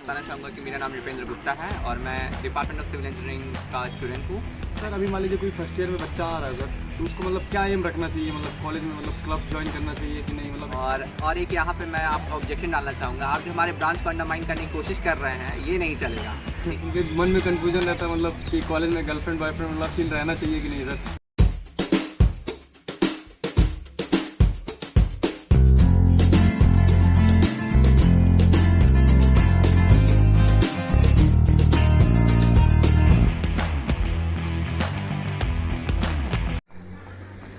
बताना चाहूँगा कि मेरा नाम रुपेंद्र गुप्ता है और मैं डिपार्टमेंट ऑफ सिविल इंजीनियरिंग का स्टूडेंट हूँ। सर अभी मान लीजिए कोई फर्स्ट ईयर में बच्चा आ रहा है सर, तो उसको मतलब क्या एम रखना चाहिए, मतलब कॉलेज में मतलब क्लब ज्वाइन करना चाहिए कि नहीं, मतलब और एक यहाँ पे मैं आपका ऑब्जेक्शन डालना चाहूँगा, आप जो हमारे ब्रांच को अंडरमाइन करने की कोशिश कर रहे हैं ये नहीं चलेगा। उनके मन में कन्फ्यूजन रहता है मतलब कि कॉलेज में गर्लफ्रेंड बॉयफ्रेंड मतलब सीन रहना चाहिए कि नहीं सर।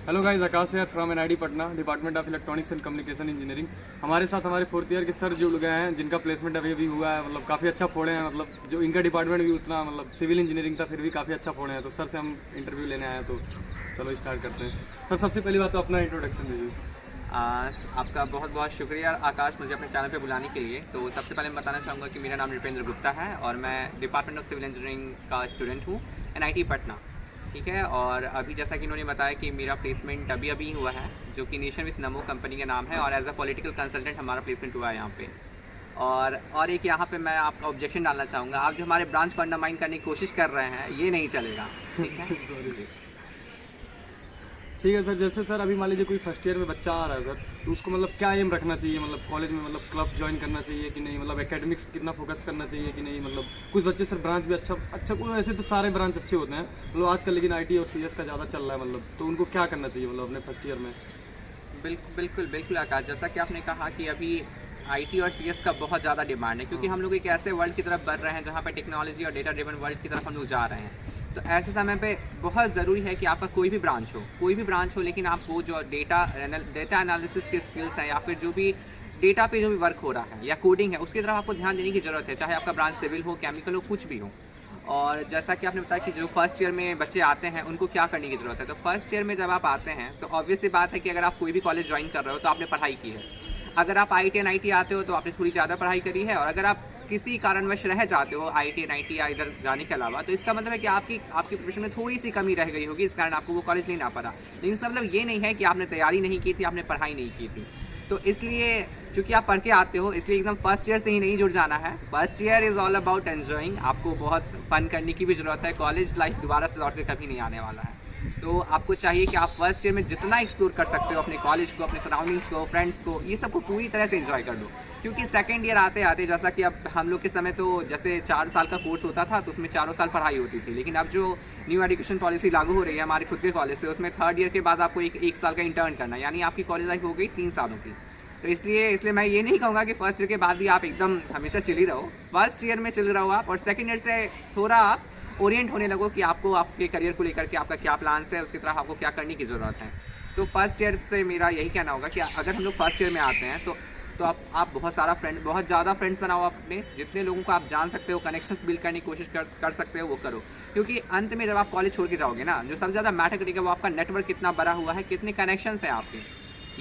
हेलो गाइस, आकाश यार from NIT Patna, department of electronics and communication engineering. हमारे साथ हमारे फोर्थ ईयर के सर जुड़ गए हैं जिनका प्लेसमेंट अभी अभी हुआ है, मतलब काफ़ी अच्छा फोड़े हैं, मतलब जो इनका डिपार्टमेंट भी उतना मतलब सिविल इंजीनियरिंग था फिर भी काफ़ी अच्छा फोड़े हैं। तो सर से हम इंटरव्यू लेने आए हैं, तो चलो स्टार्ट करते हैं। सर सबसे पहली बात तो अपना इंट्रोडक्शन दीजिए। आपका बहुत बहुत शुक्रिया आकाश, मुझे अपने चैनल पे बुलाने के लिए। तो सबसे पहले मैं बताना चाहूँगा कि मेरा नाम रुपेंद्र गुप्ता है और मैं डिपार्टमेंट ऑफ सिविल इंजीनियरिंग का स्टूडेंट हूँ, एनआईटी पटना। ठीक है, और अभी जैसा कि इन्होंने बताया कि मेरा प्लेसमेंट अभी अभी हुआ है, जो कि नेशन विथ नमो कंपनी का नाम है, और एज अ पॉलिटिकल कंसल्टेंट हमारा प्लेसमेंट हुआ है यहाँ पे। और एक यहाँ पे मैं आपका ऑब्जेक्शन डालना चाहूँगा, आप जो हमारे ब्रांच को अंडरमाइन करने की कोशिश कर रहे हैं ये नहीं चलेगा। ठीक है ठीक है सर, जैसे सर अभी मान लीजिए कोई फर्स्ट ईयर में बच्चा आ रहा है सर, तो उसको मतलब क्या एम रखना चाहिए, मतलब कॉलेज में मतलब क्लब ज्वाइन करना चाहिए कि नहीं, मतलब एकेडमिक्स पर कितना फोकस करना चाहिए कि नहीं। मतलब कुछ बच्चे सर ब्रांच भी अच्छा वैसे तो सारे ब्रांच अच्छे होते हैं मतलब आजकल, लेकिन आईटी और सीएस का ज़्यादा चल रहा है, मतलब तो उनको क्या करना चाहिए मतलब अपने फर्स्ट ईयर में। बिल्कुल आकाश, जैसा कि आपने कहा कि अभी आईटी और सीएस का बहुत ज़्यादा डिमांड है, क्योंकि हम लोग एक ऐसे वर्ल्ड की तरफ बढ़ रहे हैं जहाँ पर टेक्नोलॉजी और डेटा ड्रिवन वर्ल्ड की तरफ हम लोग जा रहे हैं। तो ऐसे समय पे बहुत ज़रूरी है कि आपका कोई भी ब्रांच हो, लेकिन आप वो जो डेटा एनालिसिस के स्किल्स हैं या फिर जो भी डेटा पे जो भी वर्क हो रहा है या कोडिंग है उसकी तरफ आपको ध्यान देने की ज़रूरत है, चाहे आपका ब्रांच सिविल हो, केमिकल हो, कुछ भी हो। और जैसा कि आपने बताया कि जो फर्स्ट ईयर में बच्चे आते हैं उनको क्या करने की ज़रूरत है, तो फर्स्ट ईयर में जब आप आते हैं तो ऑब्वियस सी बात है कि अगर आप कोई भी कॉलेज ज्वाइन कर रहे हो तो आपने पढ़ाई की है। अगर आप आईटी एनआईटी आते हो तो आपने थोड़ी ज़्यादा पढ़ाई करी है, और अगर आप किसी कारणवश रह जाते हो आईटी एनआईटी या इधर जाने के अलावा, तो इसका मतलब है कि आपकी प्रिपरेशन में थोड़ी सी कमी रह गई होगी, इस कारण आपको वो कॉलेज नहीं ना पड़ा। लेकिन इसका मतलब ये नहीं है कि आपने तैयारी नहीं की थी, आपने पढ़ाई नहीं की थी। तो इसलिए चूँकि आप पढ़ के आते हो, इसलिए एकदम फर्स्ट ईयर से ही नहीं जुड़ जाना है। First year is all about enjoying, आपको बहुत फन करने की भी ज़रूरत है। कॉलेज लाइफ दोबारा से लौट कर कभी नहीं आने वाला है, तो आपको चाहिए कि आप फर्स्ट ईयर में जितना एक्सप्लोर कर सकते हो अपने कॉलेज को, अपने सराउंडिंग्स को, फ्रेंड्स को, ये सब को पूरी तरह से एंजॉय कर लो। क्योंकि सेकंड ईयर आते आते, जैसा कि अब हम लोग के समय तो जैसे 4 साल का कोर्स होता था तो उसमें 4 साल पढ़ाई होती थी, लेकिन अब जो न्यू एजुकेशन पॉलिसी लागू हो रही है हमारे खुद के कॉलेज से, उसमें थर्ड ईयर के बाद आपको एक साल का इंटर्न करना है, यानी आपकी कॉलेज लाइफ हो गई 3 सालों की। तो इसलिए मैं ये नहीं कहूँगा कि फर्स्ट ईयर के बाद भी आप एकदम हमेशा चिल ही रहो। फर्स्ट ईयर में चिल रहो आप, और सेकंड ईयर से थोड़ा आप ओरिएंट होने लगो कि आपको आपके करियर को लेकर के आपका क्या प्लान्स है, उसकी तरफ आपको क्या करने की ज़रूरत है। तो फर्स्ट ईयर से मेरा यही कहना होगा कि अगर हम लोग फर्स्ट ईयर में आते हैं तो आप बहुत ज़्यादा फ्रेंड्स बनाओ, अपने जितने लोगों को आप जान सकते हो, कनेक्शंस बिल्ड करने की कोशिश कर सकते हो वो करो। क्योंकि अंत में जब आप कॉलेज छोड़ के जाओगे ना, जो सबसे ज़्यादा मैटर करेगा वो आपका नेटवर्क कितना बड़ा हुआ है, कितने कनेक्शंस हैं आपके,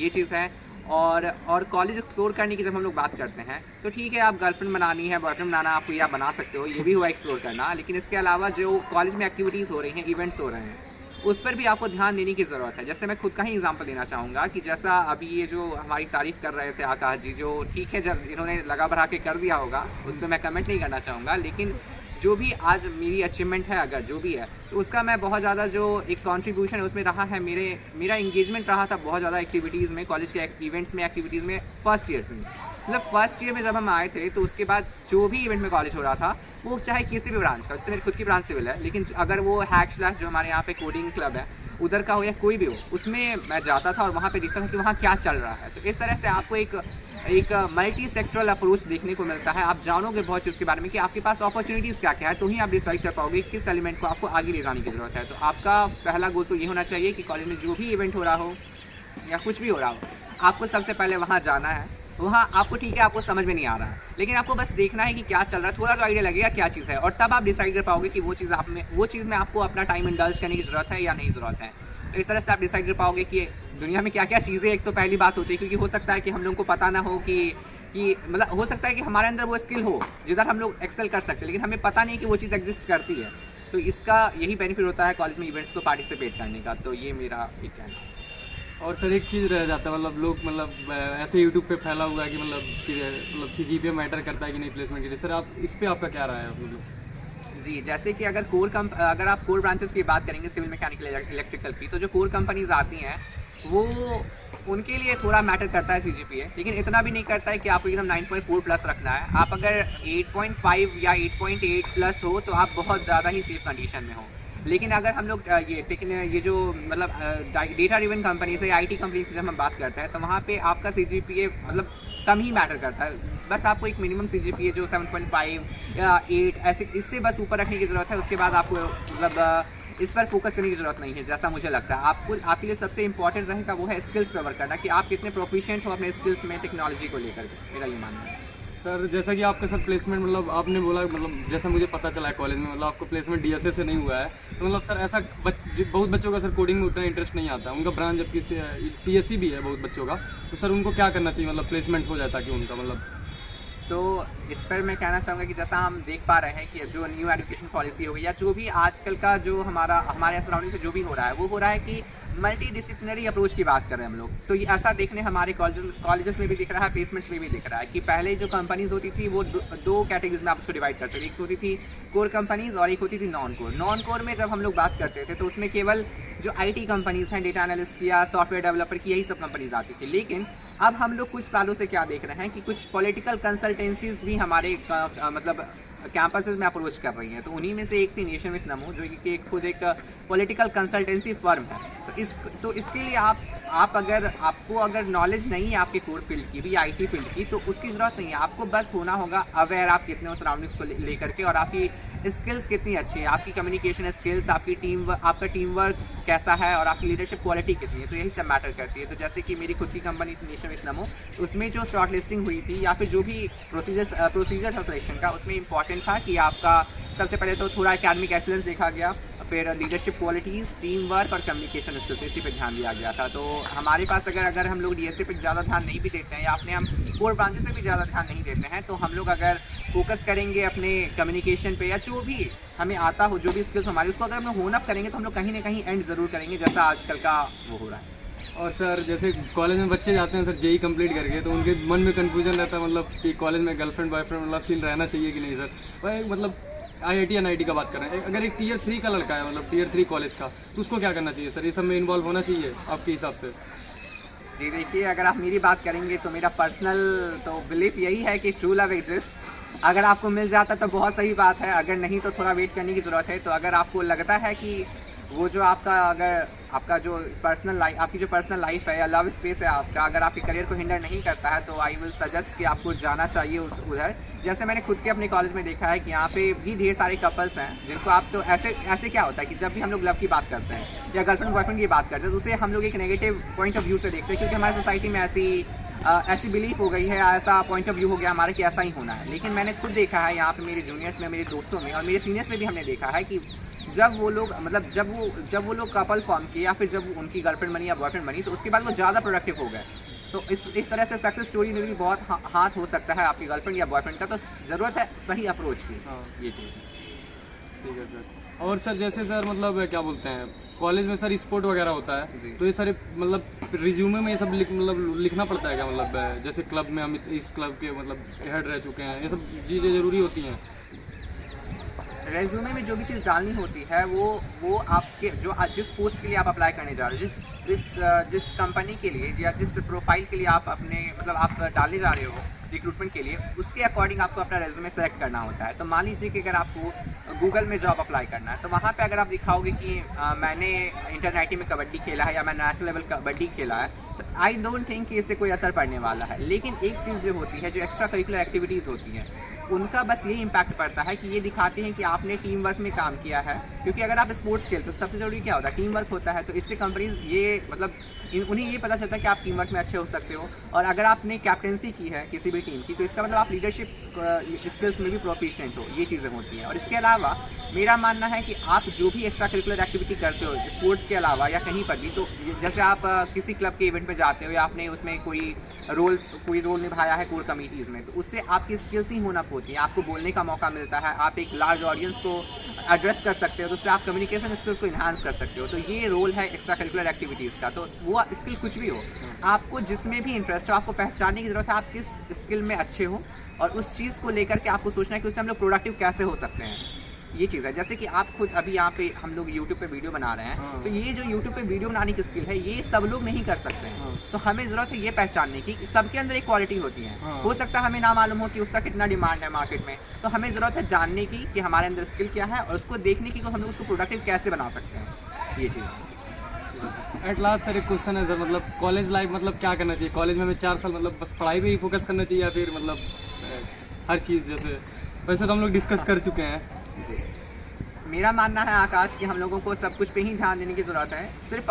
ये चीज़ है। और कॉलेज एक्सप्लोर करने की जब हम लोग बात करते हैं तो ठीक है, आप गर्लफ्रेंड बनानी है, बॉयफ्रेंड बनाना, आप या बना सकते हो, ये भी हुआ एक्सप्लोर करना। लेकिन इसके अलावा जो कॉलेज में एक्टिविटीज़ हो रही हैं, इवेंट्स हो रहे हैं, उस पर भी आपको ध्यान देने की ज़रूरत है। जैसे मैं खुद का ही एग्जांपल देना चाहूँगा कि जैसा अभी ये जो हमारी तारीफ़ कर रहे थे आकाश जी, जो ठीक है जब इन्होंने लगा बढ़ा के कर दिया होगा उस पर मैं कमेंट नहीं करना चाहूँगा, लेकिन जो भी आज मेरी अचीवमेंट है, अगर जो भी है, तो उसका मैं बहुत ज़्यादा जो एक कंट्रीब्यूशन है उसमें रहा है, मेरा इंगेजमेंट रहा था बहुत ज़्यादा एक्टिविटीज़ में, कॉलेज के इवेंट्स में, एक्टिविटीज़ में फर्स्ट ईयर में। मतलब फर्स्ट ईयर में जब हम आए थे तो उसके बाद जो भी इवेंट में कॉलेज हो रहा था, वो चाहे किसी भी ब्रांच का, जैसे मेरी खुद की ब्रांच सिविल है, लेकिन अगर वो हैक जो हमारे यहाँ पे कोडिंग क्लब है उधर का हो या कोई भी हो, उसमें मैं जाता था और वहाँ पे देखता था कि वहाँ क्या चल रहा है। तो इस तरह से आपको एक मल्टी सेक्टरल अप्रोच देखने को मिलता है। आप जानोगे बहुत चीज़ के बारे में कि आपके पास अपॉर्चुनिटीज़ क्या क्या है, तो ही आप डिसाइड कर पाओगे किस एलिमेंट को आपको आगे ले जाने की ज़रूरत है। तो आपका पहला गोल तो ये होना चाहिए कि कॉलेज में जो भी इवेंट हो रहा हो या कुछ भी हो रहा हो, आपको सबसे पहले वहाँ जाना है। वहाँ आपको ठीक है, आपको समझ में नहीं आ रहा है, लेकिन आपको बस देखना है कि क्या चल रहा है, थोड़ा तो आइडिया लगेगा क्या चीज़ है, और तब आप डिसाइड कर पाओगे कि वो चीज़ में आपको अपना टाइम इंडल्ज करने की ज़रूरत है या नहीं ज़रूरत है। तो इस तरह से आप डिसाइड कर पाओगे कि दुनिया में क्या क्या चीज़ें, एक तो पहली बात होती है, क्योंकि हो सकता है कि हम लोगों को पता ना हो कि मतलब हो सकता है कि हमारे अंदर वो स्किल हो जिधर हम लोग एक्सेल कर सकते हैं, लेकिन हमें पता नहीं कि वो चीज़ एग्जिस्ट करती है। तो इसका यही बेनिफिट होता है कॉलेज में इवेंट्स को पार्टिसिपेट करने का। तो ये मेरा एक कहना है। और सर एक चीज़ रह जाता है, मतलब लोग मतलब ऐसे यूट्यूब पे फैला हुआ है कि मतलब CGPA मैटर करता है कि नहीं प्लेसमेंट के लिए। सर आप इस पे आपका क्या राय है मतलब? जी, जैसे कि अगर आप कोर ब्रांचेस की बात करेंगे सिविल मैकेनिकल इलेक्ट्रिकल की, तो जो कोर कंपनीज आती हैं वो उनके लिए थोड़ा मैटर करता है CGPA, लेकिन इतना भी नहीं करता है कि आपको एकदम 9.4 प्लस रखना है। आप अगर 8.5 या 8.8 प्लस हो तो आप बहुत ज़्यादा ही सेफ कंडीशन में हो। लेकिन अगर हम लोग ये जो मतलब डेटा ड्रिवन कंपनीज है, IT कंपनीज की जब हम बात करते हैं, तो वहाँ पे आपका CGPA मतलब कम ही मैटर करता है। बस आपको एक मिनिमम CGPA जो 7.5 या 8 ऐसे इससे बस ऊपर रखने की ज़रूरत है। उसके बाद आपको मतलब इस पर फोकस करने की ज़रूरत नहीं है, जैसा मुझे लगता है। आपके लिए सबसे इंपॉर्टेंट रहेगा वो है स्किल्स पे वर्क करना, कि आप कितने प्रोफिशिएंट हो अपने स्किल्स में, टेक्नोलॉजी को लेकर के। मेरा ये मानना है। सर जैसा कि आपका सर प्लेसमेंट मतलब आपने बोला, मतलब जैसा मुझे पता चला है कॉलेज में मतलब आपको प्लेसमेंट DSA से नहीं हुआ है, तो मतलब सर ऐसा बहुत बच्चों का सर कोडिंग में उतना इंटरेस्ट नहीं आता, उनका ब्रांच जबकि CSE भी है बहुत बच्चों का, तो सर उनको क्या करना चाहिए मतलब प्लेसमेंट हो जाए ताकि उनका मतलब? तो इस पर मैं कहना चाहूँगा कि जैसा हम देख पा रहे हैं कि जो न्यू एजुकेशन पॉलिसी हो गई या जो भी आजकल का जो हमारे सराउंडिंग में जो भी हो रहा है, वो हो रहा है कि मल्टी डिसिप्लिनरी अप्रोच की बात कर रहे हैं हम लोग। तो ये ऐसा देखने हमारे कॉलेजेस में भी दिख रहा है, प्लेसमेंट्स में भी दिख रहा है कि पहले जो कंपनीज होती थी वो दो कैटेगरीज में आप उसको डिवाइड कर सकते। एक होती थी कोर कंपनीज और एक होती थी नॉन कोर। नॉन कोर में जब हम लोग बात करते थे तो उसमें केवल जो IT कंपनीज हैं, डेटा एनालिस्ट या सॉफ्टवेयर डेवलपर की, यही सब कंपनीज आती थी। लेकिन अब हम लोग कुछ सालों से क्या देख रहे हैं कि कुछ पॉलिटिकल कंसल्टेंसीज भी हमारे मतलब कैंपसेस में अप्रोच कर रही हैं। तो उन्हीं में से एक थी नेशन विथ नमो, जो कि खुद एक पॉलिटिकल कंसल्टेंसी फर्म है। तो इसके लिए आपको अगर नॉलेज नहीं है आपके कोर फील्ड की भी, IT फील्ड की, तो उसकी ज़रूरत नहीं है। आपको बस होना होगा अवेयर आप कितने हो सराउंडिंग्स को लेकर के, और आपकी स्किल्स कितनी अच्छी है, आपकी कम्युनिकेशन स्किल्स, आपका टीम वर्क कैसा है, और आपकी लीडरशिप क्वालिटी कितनी है। तो यही सब मैटर करती है। तो जैसे कि मेरी खुद की कंपनी थी नेशन विथ नमो, उसमें जो शॉर्ट लिस्टिंग हुई थी या फिर जो भी प्रोसीजर था सिलेक्शन का, उसमें इंपॉर्टेंट था कि आपका सबसे पहले तो थोड़ा एकेडमिक एक्सीलेंस देखा गया, फिर लीडरशिप क्वालिटीज़, टीम वर्क और कम्युनिकेशन स्किल्स, इसी पे ध्यान दिया गया था। तो हमारे पास अगर हम लोग DSA पे ज़्यादा ध्यान नहीं भी देते हैं या हम कोर ब्रांचेस पे भी ज़्यादा ध्यान नहीं देते हैं, तो हम लोग अगर फोकस करेंगे अपने कम्युनिकेशन पे या जो भी हमें आता हो, जो भी स्किल्स हमारी, उसको अगर हम लोग होन अप करेंगे तो हम लोग कहीं ना कहीं एंड ज़रूर करेंगे, जैसा आजकल का वो हो रहा है। और सर जैसे कॉलेज में बच्चे जाते हैं सर JEE कंप्लीट करके, तो उनके मन में कन्फ्यूजन रहता है मतलब कि कॉलेज में गर्लफ्रेंड बॉयफ्रेंड मतलब सीन रहना चाहिए कि नहीं सर। भाई मतलब IIT NIT का बात कर रहे हैं, अगर एक Tier 3 का लड़का है मतलब Tier 3 कॉलेज का, तो उसको क्या करना चाहिए सर? ये सब में इन्वॉल्व होना चाहिए आपके हिसाब से? जी देखिए, अगर आप मेरी बात करेंगे तो मेरा पर्सनल तो बिलीफ यही है कि ट्रू लव एग्जिस्ट। अगर आपको मिल जाता तो बहुत सही बात है, अगर नहीं तो थोड़ा वेट करने की ज़रूरत है। तो अगर आपको लगता है कि वो जो आपका जो पर्सनल लाइफ है या लव स्पेस है आपका, अगर आपके करियर को हिंडर नहीं करता है, तो आई विल सजेस्ट कि आपको जाना चाहिए उधर। जैसे मैंने खुद के अपने कॉलेज में देखा है कि यहाँ पे भी ढेर सारे कपल्स हैं जिनको आप तो ऐसे क्या होता है कि जब भी हम लोग लव की बात करते हैं या गर्लफ्रेंड बॉयफ्रेंड की बात करते हैं, तो उसे हम लोग एक नेगेटिव पॉइंट ऑफ व्यू से देखते हैं, क्योंकि हमारी सोसाइटी में ऐसी बिलीफ हो गई है, ऐसा पॉइंट ऑफ व्यू हो गया हमारा कि ऐसा ही होना है। लेकिन मैंने खुद देखा है यहाँ पे मेरे जूनियर्स में, मेरे दोस्तों में और मेरे सीनियर्स में भी हमने देखा है कि जब वो लोग कपल फॉर्म किए या फिर जब उनकी गर्लफ्रेंड बनी या बॉयफ्रेंड बनी, तो उसके बाद वो ज़्यादा प्रोडक्टिव हो गए। तो इस तरह से सक्सेस स्टोरी में भी बहुत हाथ हो सकता है आपकी गर्लफ्रेंड या बॉयफ्रेंड का। तो ज़रूरत है सही अप्रोच की। हाँ, ये चीज़ ठीक है सर। और सर जैसे सर मतलब क्या बोलते हैं, कॉलेज में सर स्पोर्ट वगैरह होता है, तो ये सारे मतलब रिज्यूमे में ये सब लिखना पड़ता है क्या? मतलब जैसे क्लब में हम इस क्लब के मतलब हेड रह चुके हैं, ये सब चीज़ें ज़रूरी होती हैं? रेज्यूमे में जो भी चीज़ डालनी होती है वो आपके जिस पोस्ट के लिए आप अप्लाई करने जा रहे हो, जिस कंपनी के लिए या जिस प्रोफाइल के लिए आप आप डालने जा रहे हो रिक्रूटमेंट के लिए, उसके अकॉर्डिंग आपको अपना रेज्यूमे सेलेक्ट करना होता है। तो मान लीजिए कि अगर आपको गूगल में जॉब अप्लाई करना है, तो वहाँ पे अगर आप दिखाओगे कि मैंने इंटरनेटी में कबड्डी खेला है या मैं नेशनल लेवल कबड्डी खेला है, तो आई डोंट थिंक कि इससे कोई असर पड़ने वाला है। लेकिन एक चीज़ जो होती है, जो एक्स्ट्रा करिकुलर एक्टिविटीज़ होती हैं, उनका बस यही इम्पैक्ट पड़ता है कि ये दिखाते हैं कि आपने टीम वर्क में काम किया है। क्योंकि अगर आप स्पोर्ट्स खेलते हो तो सबसे ज़रूरी क्या होता है, टीम वर्क होता है। तो इससे कंपनीज उन्हें ये पता चलता है कि आप टीम वर्क में अच्छे हो सकते हो। और अगर आपने कैप्टेंसी की है किसी भी टीम की, तो इसका मतलब आप लीडरशिप स्किल्स में भी प्रोफिशिएंट हो। ये चीज़ें होती हैं। और इसके अलावा मेरा मानना है कि आप जो भी एक्स्ट्रा करिकुलर एक्टिविटी करते हो स्पोर्ट्स के अलावा या कहीं पर भी, तो जैसे आप किसी क्लब के इवेंट में जाते हो या आपने उसमें कोई रोल निभाया है कोर कमिटीज़ में, तो उससे आपकी स्किल्स ही होना होती है। आपको बोलने का मौका मिलता है, आप एक लार्ज ऑडियंस को एड्रेस कर सकते हो, तो उससे आप कम्युनिकेशन स्किल्स को इन्हांस कर सकते हो। तो ये रोल है एक्स्ट्रा करिकुलर एक्टिविटीज़ का। तो वो स्किल कुछ भी हो, आपको जिसमें भी इंटरेस्ट हो, आपको पहचानने की ज़रूरत है आप किस स्किल में अच्छे हो, और उस चीज़ को लेकर के आपको सोचना है कि उससे हम लोग प्रोडक्टिव कैसे हो सकते हैं। ये चीज़ है, जैसे कि आप खुद अभी यहाँ पे हम लोग यूट्यूब पे वीडियो बना रहे हैं, तो ये जो यूट्यूब पे वीडियो बनाने की स्किल है, ये सब लोग नहीं कर सकते हैं। तो हमें ज़रूरत है ये पहचानने की कि सबके अंदर एक क्वालिटी होती है। हो सकता है हमें ना मालूम हो कि उसका कितना डिमांड है मार्केट में, तो हमें ज़रूरत है जानने की कि हमारे अंदर स्किल क्या है, और उसको देखने की कि हम लोग उसको प्रोडक्टिव कैसे बना सकते हैं। ये चीज़। एट लास्ट सर एक क्वेश्चन है सर, मतलब कॉलेज लाइफ मतलब क्या करना चाहिए? कॉलेज में हमें 4 साल मतलब बस पढ़ाई पे ही फोकस करना चाहिए, या फिर मतलब हर चीज़ जैसे वैसे तो हम लोग डिस्कस कर चुके हैं जी, मेरा मानना है आकाश कि हम लोगों को सब कुछ पे ही ध्यान देने की ज़रूरत है। सिर्फ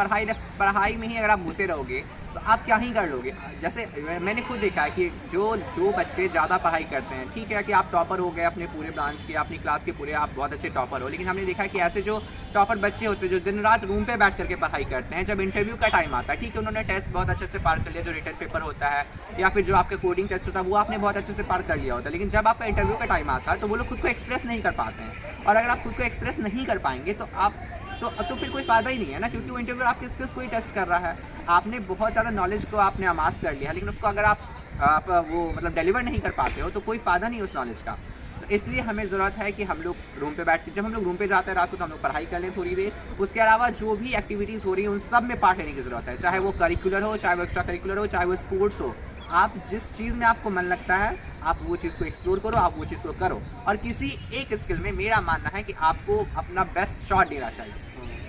पढ़ाई में ही अगर आप घुसे रहोगे तो आप क्या ही कर लोगे। जैसे मैंने खुद देखा है कि जो बच्चे ज़्यादा पढ़ाई करते हैं, ठीक है कि आप टॉपर हो गए अपने पूरे ब्रांच के, अपनी क्लास के पूरे आप बहुत अच्छे टॉपर हो, लेकिन हमने देखा है कि ऐसे जो टॉपर बच्चे होते हैं जो दिन रात रूम पे बैठ करके पढ़ाई करते हैं, जब इंटरव्यू का टाइम आता है, ठीक है उन्होंने टेस्ट बहुत अच्छे से पार कर लिया, जो रिटन पेपर होता है या फिर जो आपका कोडिंग टेस्ट होता है वो आपने बहुत अच्छे से पार कर लिया होता है, लेकिन जब आपका इंटरव्यू का टाइम आता है तो वो लोग खुद को एक्सप्रेस नहीं कर पाते हैं। और अगर आप खुद को एक्सप्रेस नहीं कर पाएंगे तो आप तो फिर कोई फ़ायदा ही नहीं है ना, क्योंकि वो इंटरव्यू आपके स्किल्स को ही टेस्ट कर रहा है। आपने बहुत ज़्यादा नॉलेज को आपने अमास कर लिया, लेकिन उसको अगर आप वो मतलब डिलीवर नहीं कर पाते हो तो कोई फ़ायदा नहीं है उस नॉलेज का। तो इसलिए हमें ज़रूरत है कि हम लोग रूम पे बैठ के, जब हम लोग रूम पे जाते हैं रात को, तो हम लोग पढ़ाई कर लें थोड़ी देर। उसके अलावा जो भी एक्टिविटीज़ हो रही है उन सब में पार्ट लेने की ज़रूरत है, चाहे वो करिकुलर हो, चाहे वो एक्स्ट्रा करिकुलर हो, चाहे वो स्पोर्ट्स हो। आप जिस चीज़ में आपको मन लगता है आप वो चीज़ को एक्सप्लोर करो, आप वो चीज़ को करो। और किसी एक स्किल में मेरा मानना है कि आपको अपना बेस्ट शॉट देना चाहिए,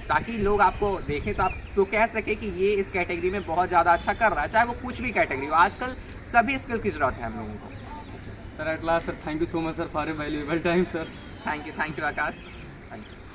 ताकि लोग आपको देखें तो आप तो कह सके कि ये इस कैटेगरी में बहुत ज़्यादा अच्छा कर रहा है, चाहे वो कुछ भी कैटेगरी हो। आजकल सभी स्किल्स की ज़रूरत है हम लोगों को। Sir. At last sir thank you so much sir for a valuable time sir. Thank you Akash, thank you.